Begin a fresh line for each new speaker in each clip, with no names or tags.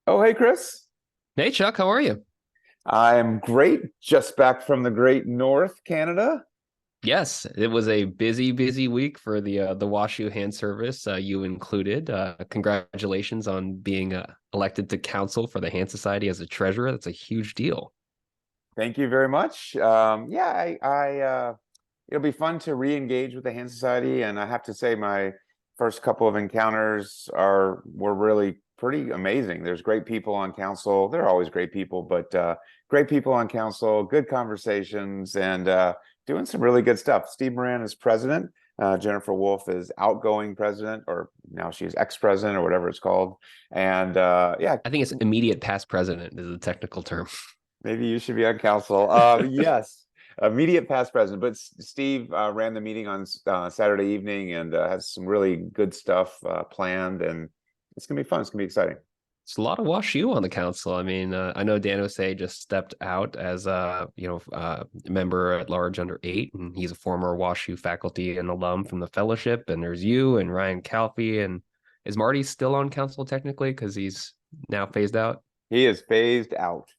Oh, hey, Chris.
Hey Chuck, how are you?
I'm great. Just back from the great North, Canada.
Yes, it was a busy week for the WashU hand service, you included. Congratulations on being elected to council for the Hand Society as a treasurer. That's a huge deal.
Thank you very much. Yeah, it'll be fun to re-engage with the Hand Society, and I have to say, my first couple of encounters were really pretty amazing. There's great people on council. There are always great people, but great people on council, good conversations, and doing some really good stuff. Steve Moran is president. Jennifer Wolf is outgoing president, or now she's ex-president, or whatever it's called. And yeah,
I think it's immediate past president is the technical term.
maybe you should be on council. Yes, immediate past president. But Steve ran the meeting on Saturday evening and has some really good stuff planned, and it's gonna be fun. It's gonna be exciting.
It's a lot of WashU on the council. I mean, I know Dan Osei just stepped out as a member at large under 8, and he's a former WashU faculty and alum from the fellowship. And there's you and Ryan Calfee, and is Marty still on council technically because he's now phased out?
He is phased out.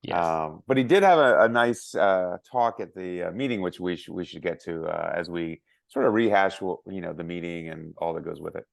Yes.
But he did have a nice talk at the meeting, which we should get to as we sort of rehash the meeting and all that goes with it.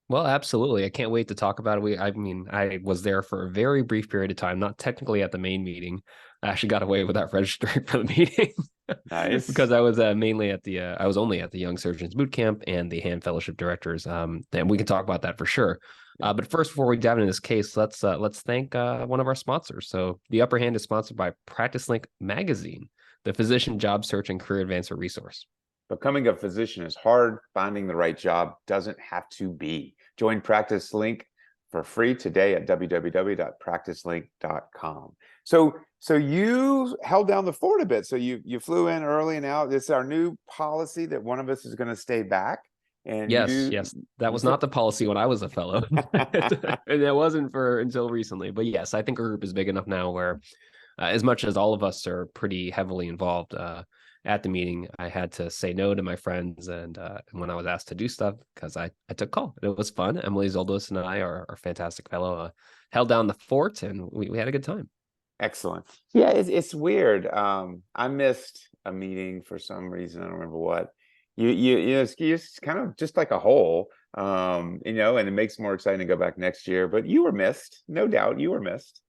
Well, absolutely. I can't wait to talk about it. I mean, I was there for a very brief period of time, not technically at the main meeting. I actually got away without registering for the meeting because
Nice.
I was mainly at I was only at the Young Surgeons Boot Camp and the Hand Fellowship Directors. And we can talk about that for sure.
Yeah.
But first, before we dive into this case, let's thank one of our sponsors. So, The Upper Hand is sponsored by Practice Link Magazine, the physician job search and career advancement resource.
Becoming a physician is hard. Finding the right job doesn't have to be. Join Practice Link for free today at www.practicelink.com. So you held down the fort a bit. So you flew in early and out. It's our new policy that one of us is going to stay back. And
Yes, that
you
was
took
not the policy when I was a fellow, and it wasn't for until recently. But yes, I think our group is big enough now where, as much as all of us are pretty heavily involved at the meeting, I had to say no to my friends, and when I was asked to do stuff, because I took call. It was fun. Emily Zoldos and I, our fantastic fellow, held down the fort, and we had a good time.
excellent. Yeah, it's weird. I missed a meeting for some reason. I don't remember what. It's kind of just like a hole, and it makes it more exciting to go back next year. But you were missed, no doubt. You were missed.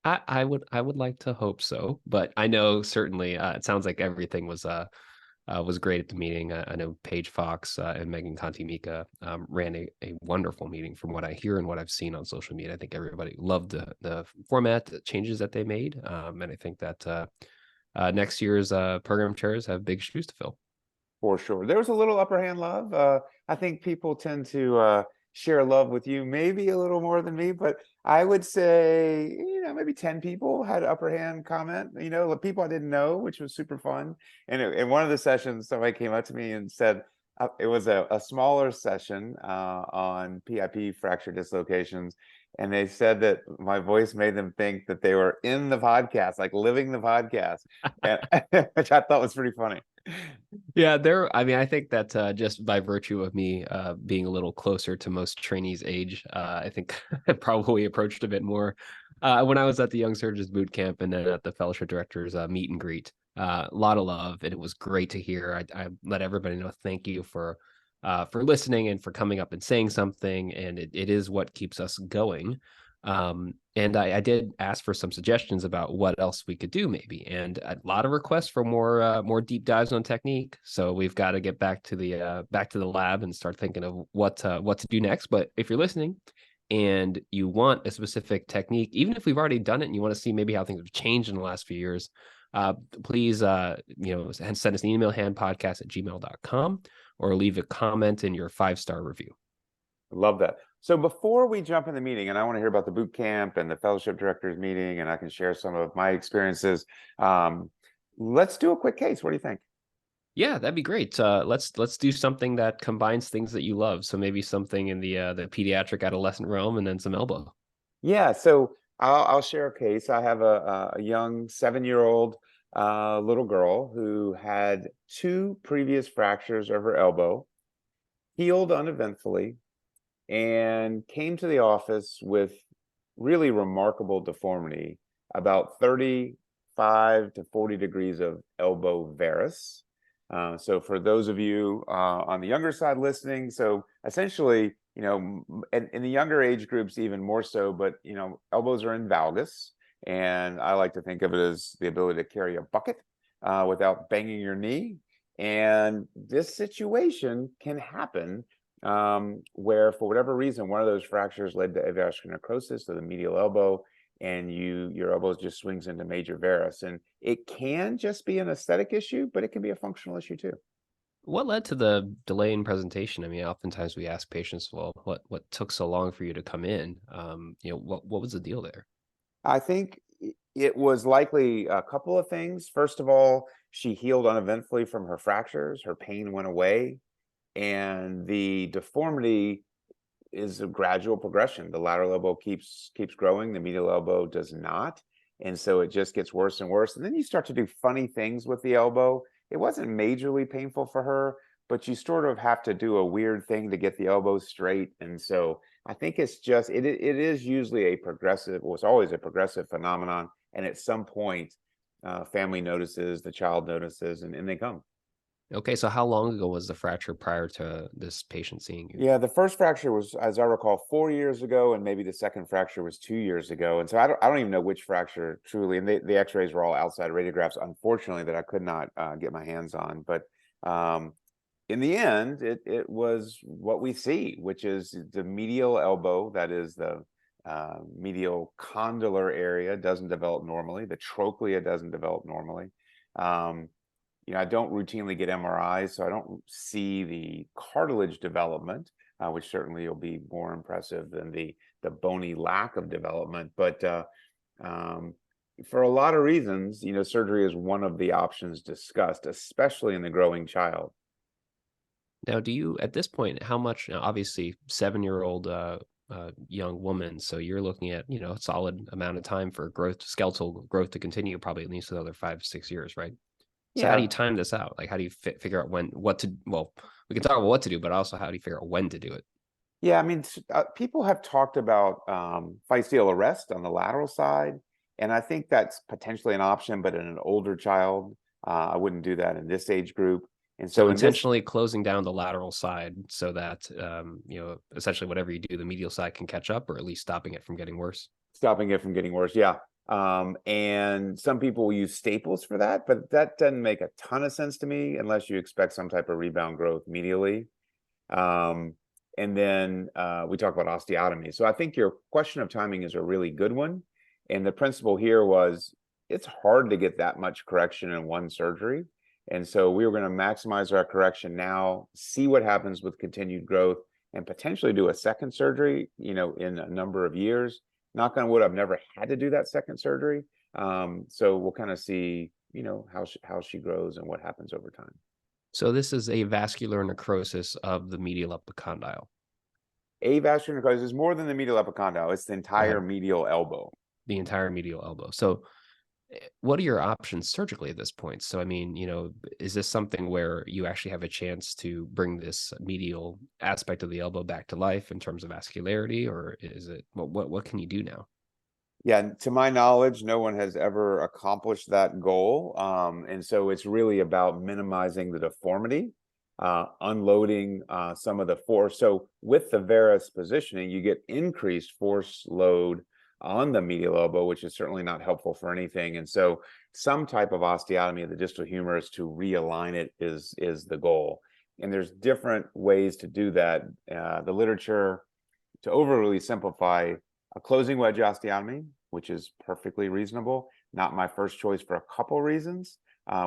I would like to hope so, but I know certainly it sounds like everything was great at the meeting. I know Paige Fox and Megan Conti Mika ran a wonderful meeting from what I hear and what I've seen on social media. I think everybody loved the format, the changes that they made, and I think that next year's program chairs have big shoes to fill.
For sure. There was a little upper hand love. I think people tend to share love with you, maybe a little more than me, but I would say, maybe 10 people had upper hand comment, people I didn't know, which was super fun. And in one of the sessions, somebody came up to me and said, it was a smaller session on PIP fracture dislocations. And they said that my voice made them think that they were in the podcast, like living the podcast, and, which I thought was pretty funny.
Yeah, there. I mean, I think that just by virtue of me being a little closer to most trainees' age, I think I probably approached a bit more when I was at the Young Surgeons Boot Camp and then at the Fellowship Directors meet and greet. A lot of love, and it was great to hear. I let everybody know thank you for listening and for coming up and saying something, and it is what keeps us going. And I did ask for some suggestions about what else we could do, maybe, and a lot of requests for more deep dives on technique. So we've got to get back to the lab and start thinking of what to do next. But if you're listening and you want a specific technique, even if we've already done it and you want to see maybe how things have changed in the last few years, please send us an email, handpodcast@gmail.com, or leave a comment in your 5-star review.
Love that. So before we jump in the meeting, and I want to hear about the boot camp and the fellowship directors meeting, and I can share some of my experiences. Let's do a quick case. What do you think?
Yeah, that'd be great. Let's do something that combines things that you love. So maybe something in the pediatric adolescent realm, and then some elbow.
Yeah, so I'll share a case. I have a young 7-year-old little girl who had 2 previous fractures of her elbow, healed uneventfully, and came to the office with really remarkable deformity, about 35 to 40 degrees of elbow varus. So for those of you on the younger side listening, so essentially, in the younger age groups even more so, but elbows are in valgus, and I like to think of it as the ability to carry a bucket without banging your knee. And this situation can happen where, for whatever reason, one of those fractures led to avascular necrosis of the medial elbow, and your elbow just swings into major varus. And it can just be an aesthetic issue, but it can be a functional issue too.
What led to the delay in presentation? I mean, oftentimes we ask patients, well, what took so long for you to come in? What was the deal there?
I think it was likely a couple of things. First of all, she healed uneventfully from her fractures. Her pain went away, and the deformity is a gradual progression. The lateral elbow keeps growing, the medial elbow does not. And so it just gets worse and worse. And then you start to do funny things with the elbow. It wasn't majorly painful for her, but you sort of have to do a weird thing to get the elbow straight. And so I think it's just it is usually a progressive, well, it's always a progressive phenomenon. And at some point, family notices, the child notices, and they come.
Okay, so how long ago was the fracture prior to this patient seeing you?
Yeah, the first fracture was, as I recall, 4 years ago, and maybe the second fracture was 2 years ago. And so I don't even know which fracture truly. And the X-rays were all outside radiographs, unfortunately, that I could not get my hands on. But in the end, it was what we see, which is the medial elbow, that is the medial condylar area, doesn't develop normally. The trochlea doesn't develop normally. I don't routinely get MRIs, so I don't see the cartilage development, which certainly will be more impressive than the bony lack of development. But for a lot of reasons, surgery is one of the options discussed, especially in the growing child.
Now, do you at this point, how much? Now, obviously, 7-year-old young woman, so you're looking at a solid amount of time for growth, skeletal growth to continue, probably at least another 5 to 6 years, right? So how do you
Yeah,
time this out? Like, how do you figure out what to? Well, we can talk about what to do, but also how do you figure out when to do it?
yeah. I mean, people have talked about physeal arrest on the lateral side, and I think that's potentially an option, but in an older child, I wouldn't do that in this age group. And
So
so in this,
intentionally closing down the lateral side so that essentially whatever you do, the medial side can catch up, or at least stopping it from getting worse.
stopping it from getting worse, yeah. And some people will use staples for that, but that doesn't make a ton of sense to me unless you expect some type of rebound growth medially. And then we talk about osteotomy. So I think your question of timing is a really good one. And the principle here was it's hard to get that much correction in one surgery. And so we were going to maximize our correction now, see what happens with continued growth, and potentially do a second surgery, in a number of years. Knock on wood, I've never had to do that second surgery. So we'll kind of see, how she grows and what happens over time.
So this is a vascular necrosis of the medial epicondyle.
Avascular necrosis is more than the medial epicondyle. It's the entire
Okay,
medial elbow.
the entire medial elbow. So what are your options surgically at this point? So, I mean, is this something where you actually have a chance to bring this medial aspect of the elbow back to life in terms of vascularity, or is it what can you do now?
Yeah, to my knowledge, no one has ever accomplished that goal. And so it's really about minimizing the deformity, unloading some of the force. So with the varus positioning, you get increased force load on the medial elbow, which is certainly not helpful for anything. And so some type of osteotomy of the distal humerus to realign it is the goal. And there's different ways to do that. The literature, to overly simplify, a closing wedge osteotomy, which is perfectly reasonable. Not my first choice for a couple reasons,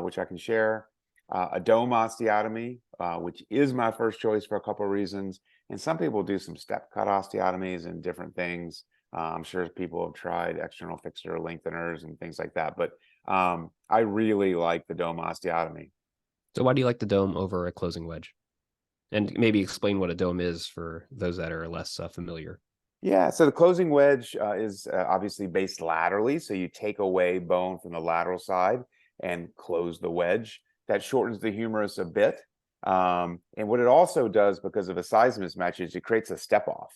which I can share. A dome osteotomy, which is my first choice for a couple of reasons. And some people do some step cut osteotomies and different things. I'm sure people have tried external fixer lengtheners and things like that. But I really like the dome osteotomy.
So why do you like the dome over a closing wedge? And maybe explain what a dome is for those that are less familiar.
Yeah, so the closing wedge is obviously based laterally. So you take away bone from the lateral side and close the wedge. That shortens the humerus a bit. And what it also does, because of a size mismatch, is it creates a step off.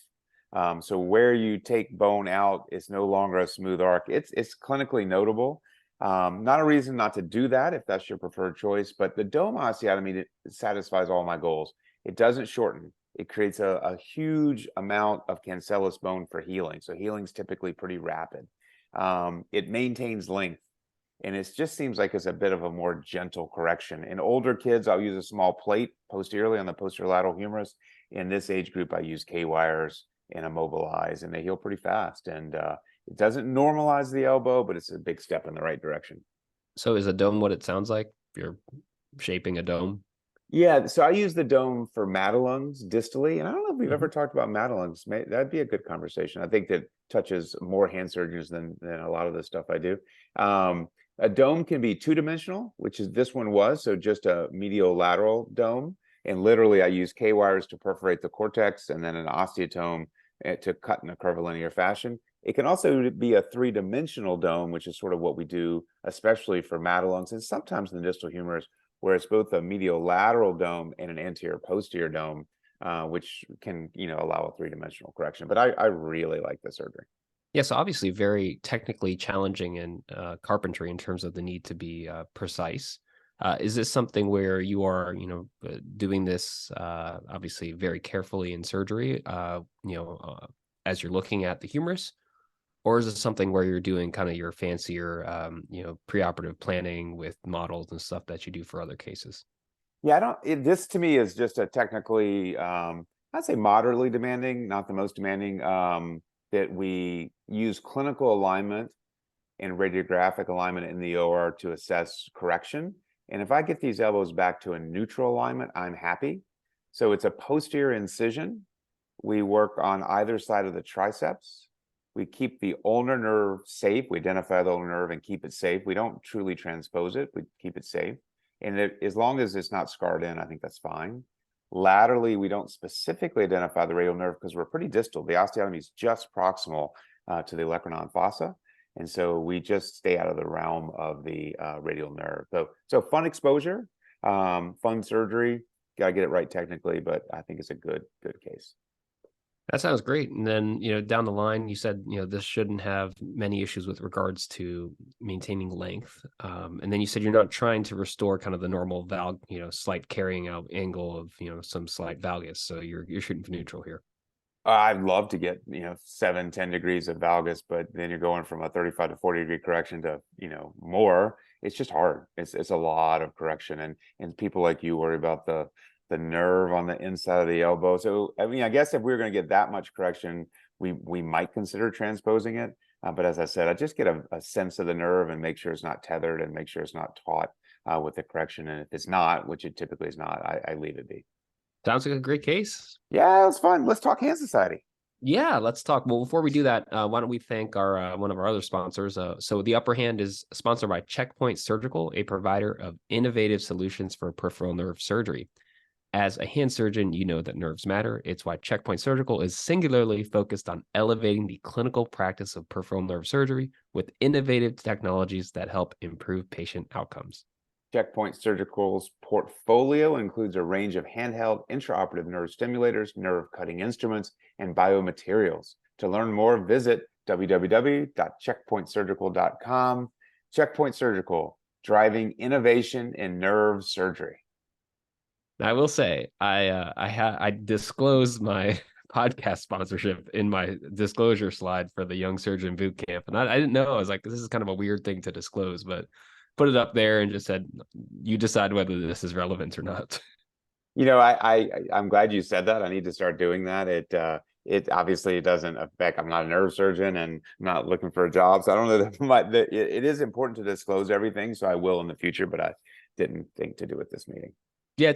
So where you take bone out, it's no longer a smooth arc. It's clinically notable. Not a reason not to do that if that's your preferred choice, but the dome osteotomy, it satisfies all my goals. It doesn't shorten. It creates a huge amount of cancellous bone for healing. So healing's typically pretty rapid. It maintains length. And it just seems like it's a bit of a more gentle correction. In older kids, I'll use a small plate posteriorly on the posterolateral humerus. In this age group, I use K-wires and immobilize, and they heal pretty fast. And it doesn't normalize the elbow, but it's a big step in the right direction.
So is a dome what it sounds like? You're shaping a dome?
Yeah, so I use the dome for Madelung's distally, and I don't know if we've ever talked about Madelung's. That'd be a good conversation. I think that touches more hand surgeons than a lot of the stuff I do. A dome can be two-dimensional, which is this one was, so just a medial lateral dome. And literally, I use K-wires to perforate the cortex and then an osteotome to cut in a curvilinear fashion. It can also be a three-dimensional dome, which is sort of what we do, especially for Madelung's and sometimes in the distal humerus, where it's both a medial lateral dome and an anterior posterior dome, which can, allow a three-dimensional correction. But I really like the surgery.
Yeah, so obviously very technically challenging in carpentry in terms of the need to be precise. Is this something where you are, doing this obviously very carefully in surgery, as you're looking at the humerus? Or is it something where you're doing kind of your fancier, preoperative planning with models and stuff that you do for other cases?
Yeah, this to me is just a technically, I'd say moderately demanding, not the most demanding, that we use clinical alignment and radiographic alignment in the OR to assess correction. And if I get these elbows back to a neutral alignment, I'm happy. So it's a posterior incision. We work on either side of the triceps. We keep the ulnar nerve safe. We identify the ulnar nerve and keep it safe. We don't truly transpose it. We keep it safe. And as long as it's not scarred in, I think that's fine. Laterally, we don't specifically identify the radial nerve because we're pretty distal. The osteotomy is just proximal to the olecranon fossa. And so we just stay out of the realm of the radial nerve. So fun exposure, fun surgery. Got to get it right technically, but I think it's a good case.
That sounds great. And then, down the line, you said, this shouldn't have many issues with regards to maintaining length. And then you said you're not trying to restore kind of the normal slight carrying out angle of, some slight valgus. So you're shooting for neutral here.
I'd love to get, 7-10 degrees of valgus, but then you're going from a 35 to 40 degree correction to, more. It's just hard. It's a lot of correction. And people like you worry about the nerve on the inside of the elbow. So, I guess if we were going to get that much correction, we might consider transposing it. But as I said, I just get a sense of the nerve and make sure it's not tethered and make sure it's not taut with the correction. And if it's not, which it typically is not, I leave it be.
Sounds like a great case.
Yeah, it's fun. Let's talk Hand Society.
Yeah, let's talk. Well, before we do that, why don't we thank our one of our other sponsors? So The Upper Hand is sponsored by Checkpoint Surgical, a provider of innovative solutions for peripheral nerve surgery. As a hand surgeon, you know that nerves matter. It's why Checkpoint Surgical is singularly focused on elevating the clinical practice of peripheral nerve surgery with innovative technologies that help improve patient outcomes.
Checkpoint Surgical's portfolio includes a range of handheld intraoperative nerve stimulators, nerve cutting instruments, and biomaterials. To learn more, visit www.checkpointsurgical.com. Checkpoint Surgical, driving innovation in nerve surgery.
I will say, I disclosed my podcast sponsorship in my disclosure slide for the Young Surgeon Boot Camp, and I didn't know. I was like, this is kind of a weird thing to disclose, but put it up there and just said, you decide whether this is relevant or not.
I'm glad you said that. I need to start doing that. It obviously doesn't affect. I'm not a nerve surgeon and I'm not looking for a job, so I don't know that it is important to disclose everything. So I will in the future, but I didn't think to do it this meeting.
Yeah,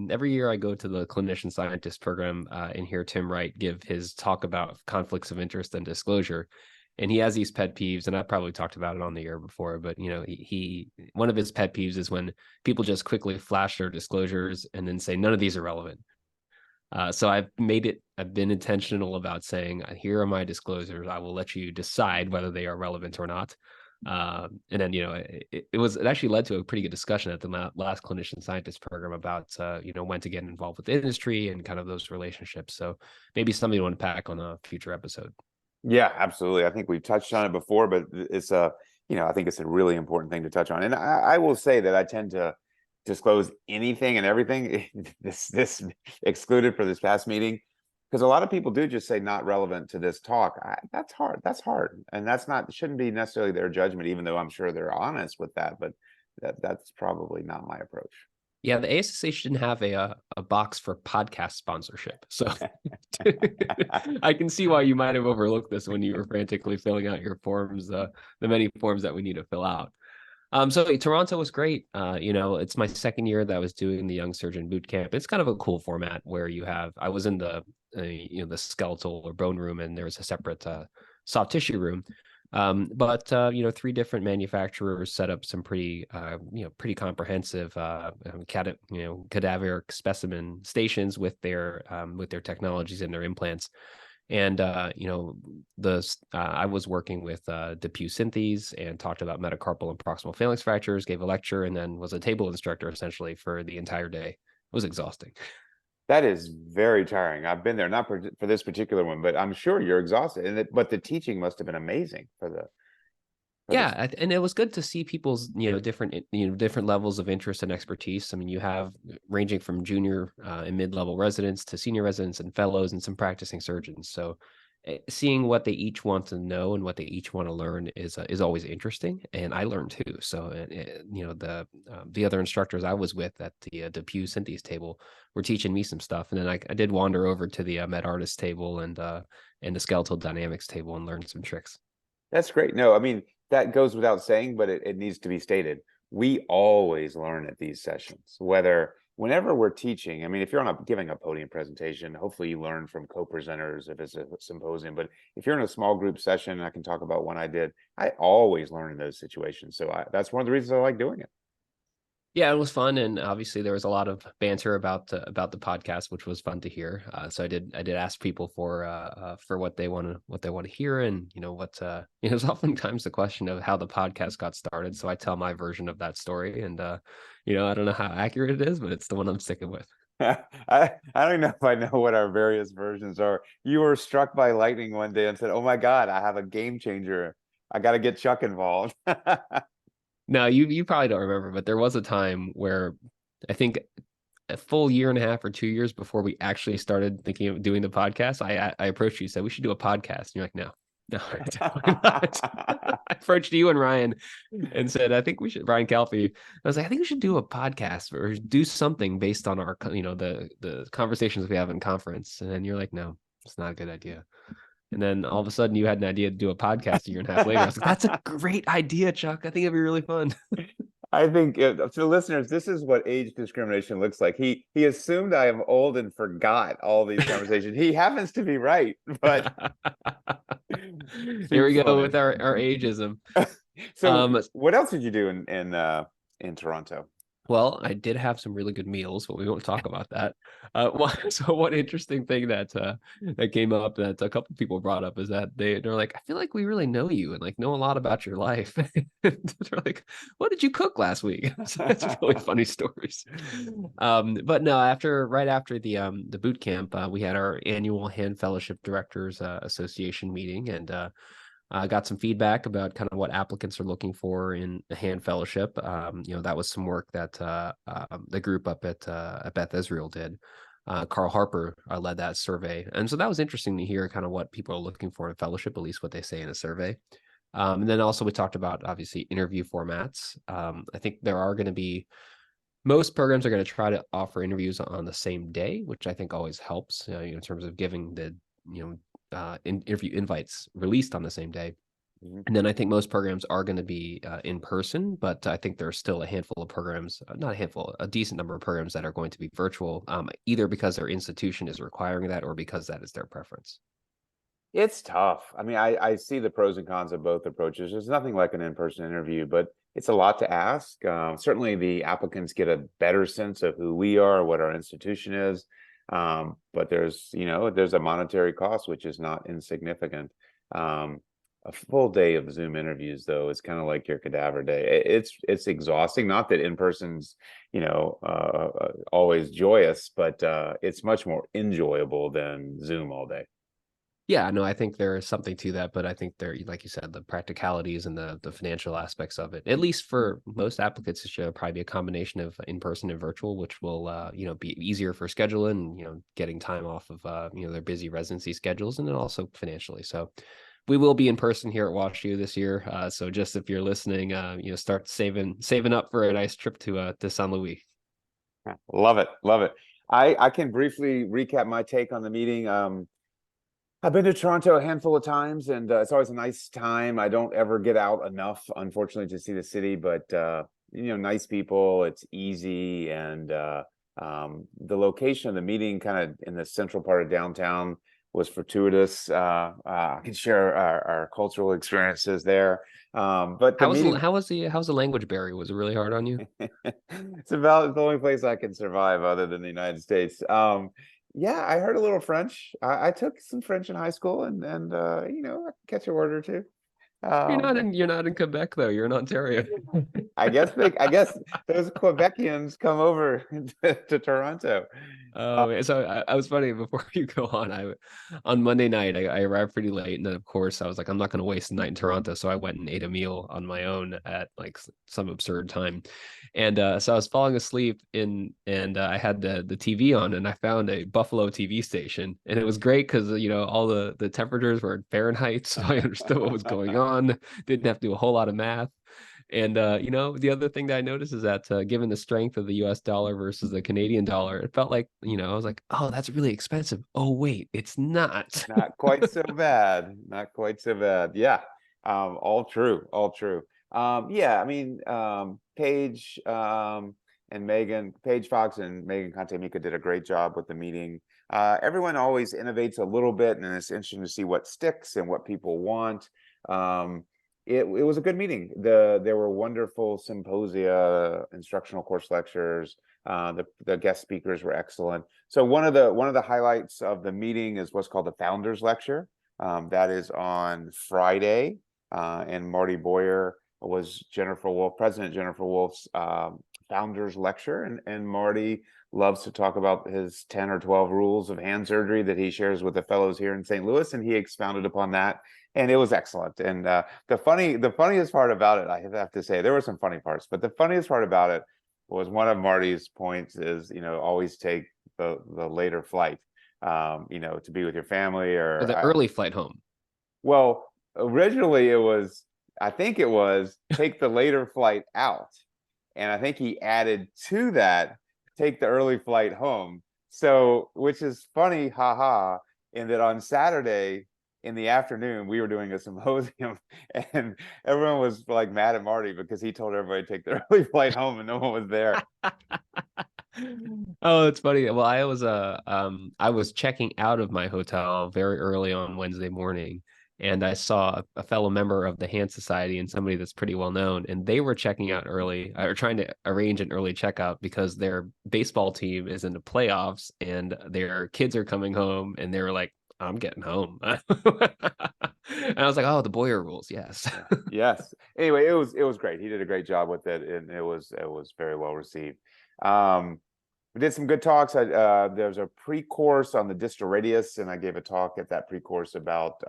every year I go to the clinician scientist program and hear Tim Wright give his talk about conflicts of interest and disclosure. And he has these pet peeves, and I've probably talked about it on the air before, but he one of his pet peeves is when people just quickly flash their disclosures and then say none of these are relevant. So I've been intentional about saying, here are my disclosures. I will let you decide whether they are relevant or not. And then, it actually led to a pretty good discussion at the last clinician scientist program about, when to get involved with the industry and kind of those relationships. So maybe something to unpack on a future episode.
Yeah, absolutely. I think we've touched on it before, but it's I think it's a really important thing to touch on. And I will say that I tend to disclose anything and everything. This excluded for this past meeting, because a lot of people do just say not relevant to this talk. That's hard. That's hard, and shouldn't be necessarily their judgment, even though I'm sure they're honest with that. But that's probably not my approach.
Yeah, the ASSH didn't have a box for podcast sponsorship, so I can see why you might have overlooked this when you were frantically filling out your forms, the many forms that we need to fill out. So Toronto was great. It's my second year that I was doing the Young Surgeon Boot Camp. It's kind of a cool format where I was in the the skeletal or bone room, and there was a separate soft tissue room. But 3 different manufacturers set up some pretty comprehensive cadaveric specimen stations with their technologies and their implants. And I was working with DePuy Synthes and talked about metacarpal and proximal phalanx fractures, gave a lecture, and then was a table instructor essentially for the entire day. It was exhausting.
That is very tiring. I've been there, not for this particular one, but I'm sure you're exhausted. But the teaching must have been amazing for the.
Yeah, and it was good to see people's different levels of interest and expertise. I mean, you have ranging from junior and mid-level residents to senior residents and fellows and some practicing surgeons. So seeing what they each want to know and what they each want to learn is always interesting, and I learned too. So the other instructors I was with at the DePuy Synthes table were teaching me some stuff, and then I did wander over to the med artist table and the skeletal dynamics table and learn some tricks.
That's great. No, I mean, that goes without saying, but it needs to be stated. We always learn at these sessions, whenever we're teaching. I mean, if you're giving a podium presentation, hopefully you learn from co-presenters if it's a symposium. But if you're in a small group session, I can talk about one I did. I always learn in those situations. So that's one of the reasons I like doing it.
Yeah, it was fun, and obviously there was a lot of banter about the podcast, which was fun to hear. So I did ask people for what they want to hear, and it's oftentimes the question of how the podcast got started. So I tell my version of that story, and I don't know how accurate it is, but it's the one I'm sticking with.
I don't know if I know what our various versions are. You were struck by lightning one day and said, "Oh my God, I have a game changer. I got to get Chuck involved."
No, you probably don't remember, but there was a time where I think a full year and a half or 2 years before we actually started thinking of doing the podcast, I approached you, said we should do a podcast. And you're like, no, I approached you and Ryan and said, I think we should, Ryan Calfee. I was like, I think we should do a podcast or do something based on our, the conversations we have in conference. And then you're like, no, it's not a good idea. And then all of a sudden you had an idea to do a podcast a year and a half later. I was like, that's a great idea, Chuck. I think it'd be really fun.
I think to the listeners, this is what age discrimination looks like. He assumed I am old and forgot all these conversations. He happens to be right, but
here we go with our ageism.
So what else did you do in Toronto?
Well, I did have some really good meals, but we won't talk about that. So one interesting thing that came up that a couple people brought up is that they're like, I feel like we really know you and like know a lot about your life. They're like, what did you cook last week? So that's really funny stories. But no, right after the boot camp, we had our annual Hand Fellowship Directors Association meeting, and I got some feedback about kind of what applicants are looking for in a hand fellowship. That was some work that the group up at Beth Israel did. Carl Harper led that survey. And so that was interesting to hear kind of what people are looking for in fellowship, at least what they say in a survey. And then also we talked about, obviously, interview formats. I think there are going to be, most programs are going to try to offer interviews on the same day, which I think always helps in terms of giving the, interview invites released on the same day.
Mm-hmm.
And then I think most programs are going to be in person, but I think there's still a handful of programs, not a handful, a decent number of programs that are going to be virtual, either because their institution is requiring that or because that is their preference.
It's tough. I mean, I see the pros and cons of both approaches. There's nothing like an in-person interview, but it's a lot to ask. Certainly the applicants get a better sense of who we are, what our institution is. But there's a monetary cost, which is not insignificant. A full day of Zoom interviews, though, is kind of like your cadaver day. It's exhausting. Not that in person's, always joyous, but it's much more enjoyable than Zoom all day.
Yeah, no, I think there is something to that, but I think there, like you said, the practicalities and the financial aspects of it, at least for most applicants, it should probably be a combination of in person and virtual, which will, be easier for scheduling, getting time off of, their busy residency schedules, and then also financially. So we will be in person here at WashU this year. So just if you're listening, start saving up for a nice trip to San Luis.
Love it, love it. I can briefly recap my take on the meeting. I've been to Toronto a handful of times, and it's always a nice time. I don't ever get out enough, unfortunately, to see the city, but nice people. It's easy, and the location of the meeting, kind of in the central part of downtown, was fortuitous. I can share our cultural experiences there. But the meeting,
How's the language barrier? Was it really hard on you?
it's about the only place I can survive other than the United States. Yeah, I heard a little French. I took some French in high school, and I can catch a word or two. Um,
You're not in Quebec though. You're in Ontario.
I guess those Quebecians come over to Toronto. Uh,
Oh, so I was funny before you go on. On Monday night, I arrived pretty late, and then of course I was like, I'm not going to waste the night in Toronto, so I went and ate a meal on my own at like some absurd time, and so I was falling asleep and I had the TV on, and I found a Buffalo TV station, and it was great because all the temperatures were in Fahrenheit, so I understood what was going on. Didn't have to do a whole lot of math. And the other thing that I noticed is that given the strength of the US dollar versus the Canadian dollar, it felt like, I was like, oh, that's really expensive. Oh, wait, it's not.
Not quite so bad. Not quite so bad. Yeah. All true. All true. Yeah, I mean, Paige Fox and Megan Conte-Mika did a great job with the meeting. Everyone always innovates a little bit, and it's interesting to see what sticks and what people want. It was a good meeting. There were wonderful symposia, instructional course lectures. The guest speakers were excellent. So one of the highlights of the meeting is what's called the Founders Lecture. That is on Friday, and Marty Boyer was President Jennifer Wolf's Founders Lecture, and Marty loves to talk about his 10 or 12 rules of hand surgery that he shares with the fellows here in St. Louis, and he expounded upon that, and it was excellent. And the funniest part about it, I have to say, there were some funny parts, but the funniest part about it was one of Marty's points is, always take the later flight, to be with your family
Or the early flight home.
well, originally I think it was take the later flight out. And I think he added to that, take the early flight home. So, which is funny, haha, in that on Saturday in the afternoon, we were doing a symposium, and everyone was like mad at Marty because he told everybody to take the early flight home and no one was there.
Oh, it's funny. Well, I was checking out of my hotel very early on Wednesday morning, and I saw a fellow member of the Hand Society and somebody that's pretty well known, and they were checking out early or trying to arrange an early checkout because their baseball team is in the playoffs and their kids are coming home, and they were like, I'm getting home. And I was like, oh, the Boyer rules, yes.
Yes. Anyway, it was great. He did a great job with it, and it was very well received. We did some good talks. There was a pre-course on the distal radius, and I gave a talk at that pre-course about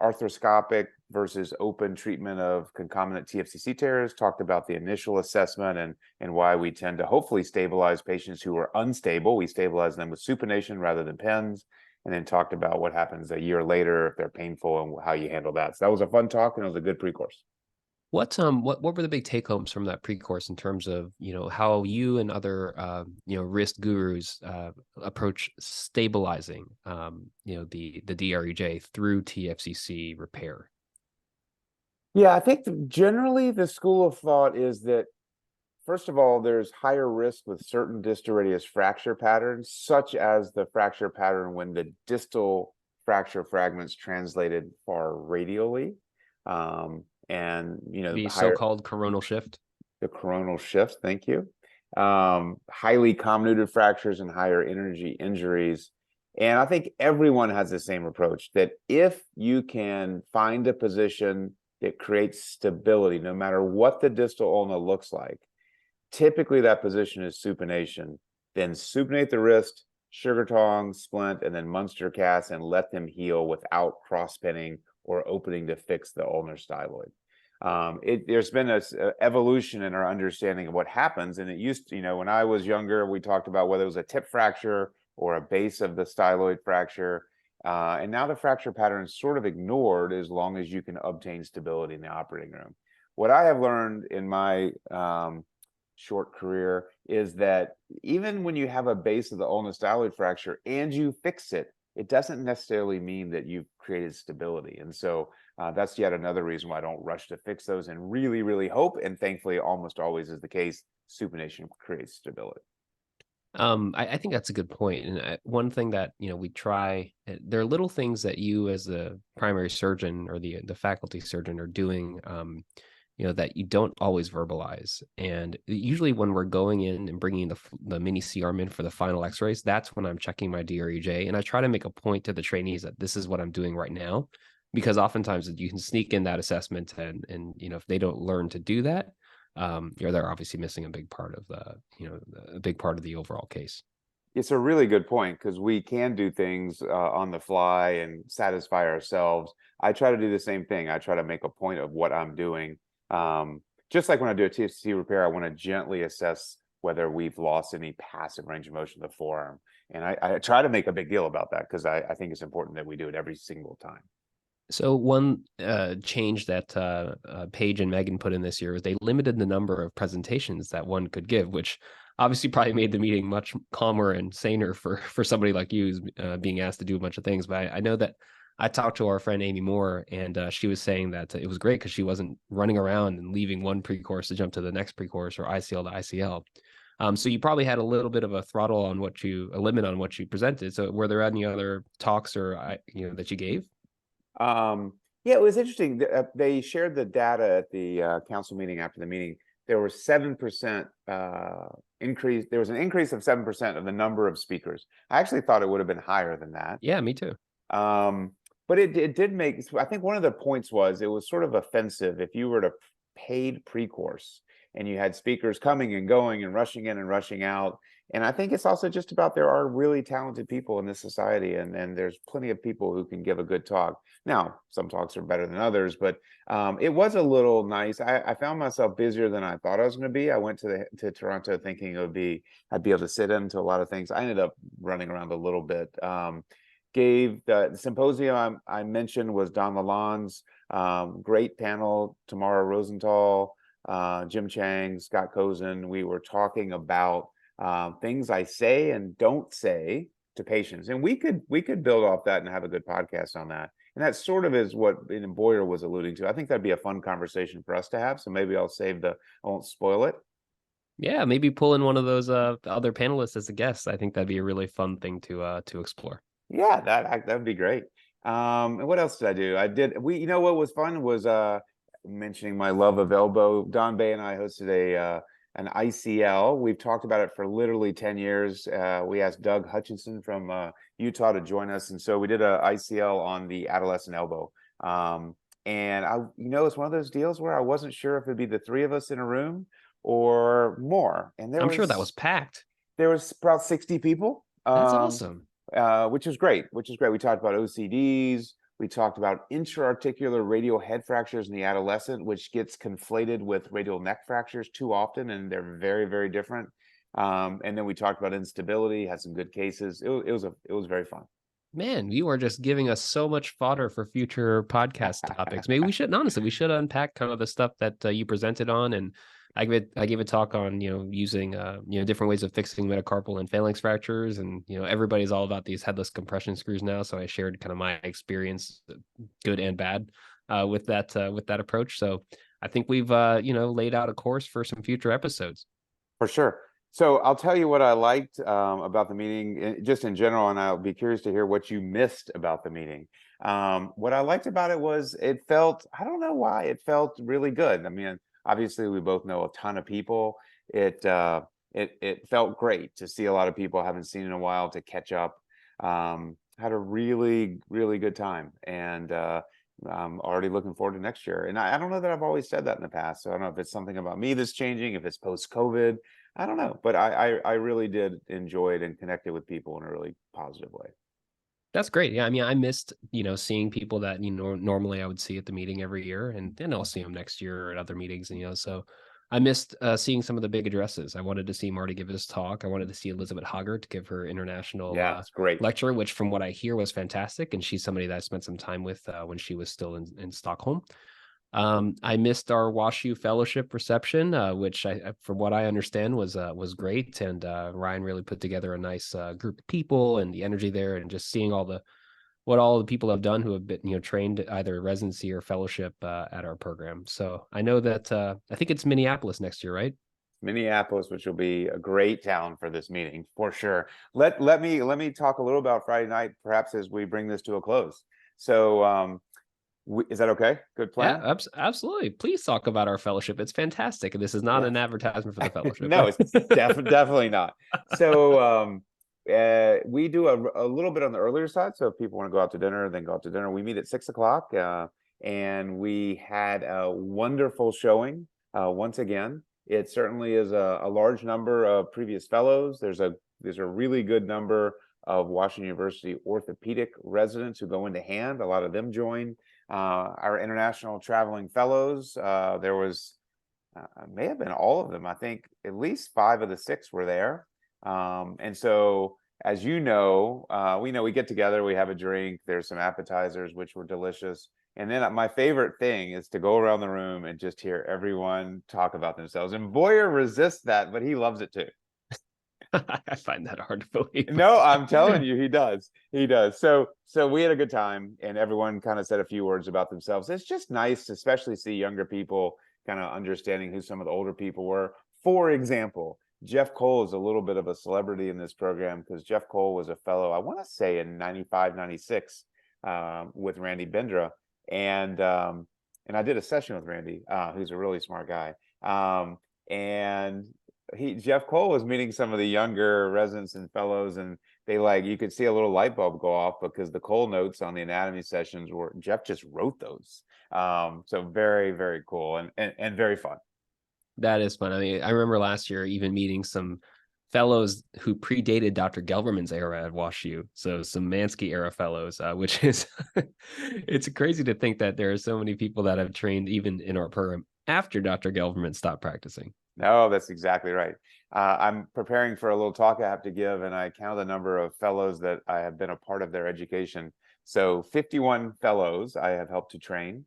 arthroscopic versus open treatment of concomitant TFCC tears. Talked about the initial assessment and why we tend to hopefully stabilize patients who are unstable. We stabilize them with supination rather than pens, and then talked about what happens a year later if they're painful and how you handle that. So that was a fun talk, and it was a good pre-course.
What were the big take homes from that pre-course in terms of, how you and other wrist gurus approach stabilizing the DREJ through TFCC repair?
Yeah, I think generally the school of thought is that, first of all, there's higher risk with certain distal radius fracture patterns, such as the fracture pattern when the distal fracture fragments translated far radially. And
The
higher
so-called coronal shift.
the coronal shift, thank you. Highly comminuted fractures and higher energy injuries. And I think everyone has the same approach, that if you can find a position that creates stability, no matter what the distal ulna looks like, typically that position is supination. Then supinate the wrist, sugar tong, splint, and then Munster cast, and let them heal without cross pinning or opening to fix the ulnar styloid. There's been a evolution in our understanding of what happens, and it used to, when I was younger, we talked about whether it was a tip fracture or a base of the styloid fracture. And now the fracture pattern is sort of ignored as long as you can obtain stability in the operating room. What I have learned in my short career is that even when you have a base of the ulnar styloid fracture and you fix it, it doesn't necessarily mean that you've created stability. And so that's yet another reason why I don't rush to fix those, and really, really hope, and thankfully almost always is the case, supination creates stability.
I think that's a good point. And one thing that, we try, there are little things that you as the primary surgeon or the faculty surgeon are doing, that you don't always verbalize. And usually when we're going in and bringing the mini C-arm in for the final x-rays, that's when I'm checking my DREJ. And I try to make a point to the trainees that this is what I'm doing right now, because oftentimes you can sneak in that assessment, and if they don't learn to do that, they're obviously missing a big part of a big part of the overall case.
It's a really good point, because we can do things on the fly and satisfy ourselves. I try to do the same thing. I try to make a point of what I'm doing. Just like when I do a TFC repair, I want to gently assess whether we've lost any passive range of motion of the forearm. And I try to make a big deal about that, because I think it's important that we do it every single time.
So one change that Paige and Megan put in this year was they limited the number of presentations that one could give, which obviously probably made the meeting much calmer and saner for somebody like you, who's being asked to do a bunch of things. But I know that I talked to our friend Amy Moore, and she was saying that it was great because she wasn't running around and leaving one pre-course to jump to the next pre-course or ICL to ICL. So you probably had a little bit of a throttle on a limit on what you presented. So were there any other talks or that you gave?
Yeah, it was interesting. They shared the data at the council meeting after the meeting. There was 7% increase. There was an increase of 7% of the number of speakers. I actually thought it would have been higher than that.
Yeah, me too.
But it did make, I think one of the points was, it was sort of offensive if you were to paid pre-course and you had speakers coming and going and rushing in and rushing out. And I think it's also just about, there are really talented people in this society, and there's plenty of people who can give a good talk. Now, some talks are better than others, but it was a little nice. I found myself busier than I thought I was going to be. I went to Toronto thinking I'd be able to sit into a lot of things. I ended up running around a little bit. Gave the symposium I mentioned was Don Lalonde's great panel, Tamara Rosenthal, Jim Chang, Scott Cozen. We were talking about things I say and don't say to patients, and we could build off that and have a good podcast on that. And that sort of is what Boyer was alluding to. I think that'd be a fun conversation for us to have. So maybe I won't spoil it.
Yeah, maybe pull in one of those other panelists as a guest. I think that'd be a really fun thing to explore.
Yeah, that would be great. And what else did I do? What was fun was mentioning my love of elbow. Don Bay and I hosted an ICL. We've talked about it for literally 10 years. We asked Doug Hutchinson from Utah to join us, and so we did a ICL on the adolescent elbow. And it's one of those deals where I wasn't sure if it'd be the three of us in a room or more. And
I'm sure that was packed.
There was about 60 people.
That's awesome.
Which is great. We talked about OCDs. We talked about intra-articular radial head fractures in the adolescent, which gets conflated with radial neck fractures too often, and they're very, very different. And then we talked about instability, had some good cases. It was very fun.
Man, you are just giving us so much fodder for future podcast topics. Maybe we should unpack kind of the stuff that you presented on. And I gave a talk on, using, different ways of fixing metacarpal and phalanx fractures. And, everybody's all about these headless compression screws now. So I shared kind of my experience, good and bad, with that approach. So I think we've, laid out a course for some future episodes.
For sure. So I'll tell you what I liked about the meeting, just in general, and I'll be curious to hear what you missed about the meeting. What I liked about it was I don't know why, it felt really good. I mean, obviously we both know a ton of people. It felt great to see a lot of people I haven't seen in a while, to catch up. Had a really, really good time, and I'm already looking forward to next year. And I don't know that I've always said that in the past, so I don't know if it's something about me that's changing, if it's post-COVID. I don't know, but I really did enjoy it and connected with people in a really positive way.
That's great. Yeah, I mean, I missed, seeing people that, normally I would see at the meeting every year, and then I'll see them next year at other meetings, so I missed seeing some of the big addresses. I wanted to see Marty give his talk. I wanted to see Elizabeth Hoggart give her international
Yeah, it's great.
lecture, which from what I hear was fantastic. And she's somebody that I spent some time with when she was still in Stockholm. I missed our WashU fellowship reception, which from what I understand, was great, and Ryan really put together a nice group of people, and the energy there, and just seeing what all the people have done who have been trained either residency or fellowship at our program. So I know that I think it's Minneapolis next year, right?
Minneapolis, which will be a great town for this meeting for sure. Let me talk a little about Friday night, perhaps as we bring this to a close. So is that okay? Good
Yeah,
plan?
absolutely. Please talk about our fellowship. It's fantastic. This is not
Yes.
an advertisement for the fellowship.
No, it's definitely not. So we do a little bit on the earlier side. So if people want to go out to dinner, then go out to dinner. We meet at 6 o'clock, and we had a wonderful showing. Once again, it certainly is a large number of previous fellows. There's a really good number of Washington University orthopedic residents who go into hand. A lot of them join. Our international traveling fellows. There was may have been all of them. I think at least 5 of the 6 were there. And so, as you know, we get together, we have a drink. There's some appetizers, which were delicious. And then my favorite thing is to go around the room and just hear everyone talk about themselves. And Boyer resists that, but he loves it too.
I find that hard to believe.
No, I'm telling you, he does. He does. So we had a good time, and everyone kind of said a few words about themselves. It's just nice, to especially see younger people kind of understanding who some of the older people were. For example, Jeff Cole is a little bit of a celebrity in this program because Jeff Cole was a fellow, I want to say in 95, 96, with Randy Bendra. And I did a session with Randy, who's a really smart guy. And Jeff Cole was meeting some of the younger residents and fellows, and you could see a little light bulb go off because the Cole notes on the anatomy sessions were Jeff just wrote those. So very, very cool and very fun.
That is fun. I mean, I remember last year even meeting some fellows who predated Dr. Gelverman's era at WashU. So some Mansky era fellows, which is it's crazy to think that there are so many people that have trained even in our program after Dr. Gelverman stopped practicing.
No, that's exactly right. I'm preparing for a little talk I have to give, and I count the number of fellows that I have been a part of their education. So 51 fellows I have helped to train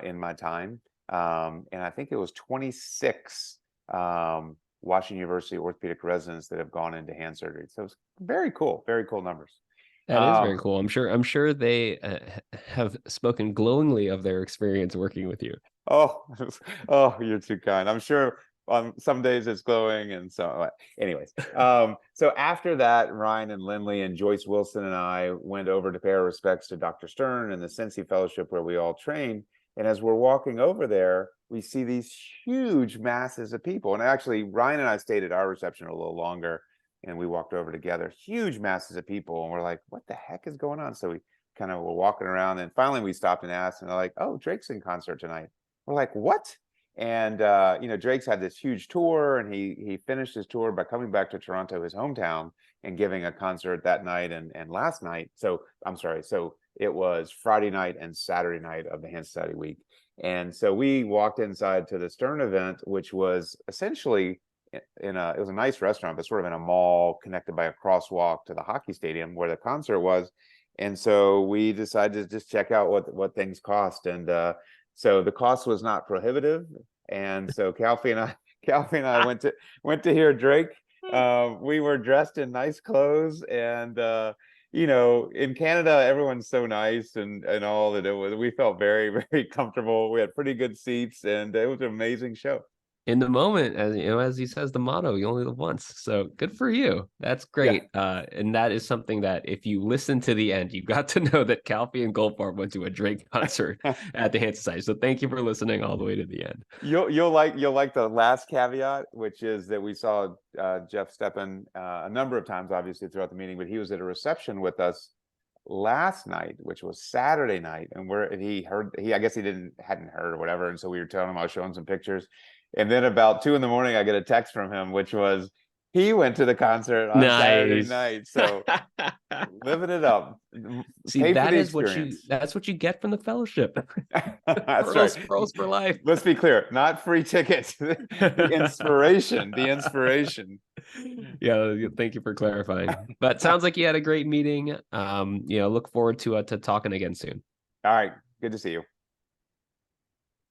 in my time. And I think it was 26 Washington University orthopedic residents that have gone into hand surgery. So it's very cool numbers.
That is very cool. I'm sure they have spoken glowingly of their experience working with you.
Oh, oh, you're too kind. I'm sure on some days it's glowing, and so anyways. So after that, Ryan and Lindley and Joyce Wilson and I went over to pay our respects to Dr. Stern and the Sensi Fellowship where we all trained. And as we're walking over there, we see these huge masses of people. And actually, Ryan and I stayed at our reception a little longer, and we walked over together. Huge masses of people, and we're like, "What the heck is going on?" So we kind of were walking around, and finally we stopped and asked, and they're like, "Oh, Drake's in concert tonight." We're like, "What?" And Drake's had this huge tour, and he finished his tour by coming back to Toronto, his hometown, and giving a concert that night and last night. So I'm sorry. So it was Friday night and Saturday night of the Hand Study Week. And so we walked inside to the Stern event, which was essentially it was a nice restaurant, but sort of in a mall connected by a crosswalk to the hockey stadium where the concert was. And so we decided to just check out what things cost. And so the cost was not prohibitive. And so Calfee and I went to hear Drake. We were dressed in nice clothes, and in Canada, everyone's so nice and all that we felt very, very comfortable. We had pretty good seats, and it was an amazing show.
in the moment, as you know, as he says, the motto, you only live once. So good for you. That's
Yeah.
great. And that is something that if you listen to the end, you got to know that Calfee and Goldfarb went to a Drake concert at the Hand Society. So thank you for listening all the way to the end.
You'll like the last caveat, which is that we saw Jeff Steppen a number of times, obviously throughout the meeting, but he was at a reception with us last night, which was Saturday night, and I guess hadn't heard or whatever, and so we were telling him, I was showing some pictures, and then about 2 a.m, I get a text from him, which was he went to the concert on Saturday
Nice.
night, so living it up.
See,
Pay for
that
the
is what you
experience.
that's what you get from the fellowship.
That's right.
Pearls for life.
Let's be clear, not free tickets. The inspiration.
Yeah, thank you for clarifying. But sounds like you had a great meeting. Look forward to talking again soon.
All right, good to see you.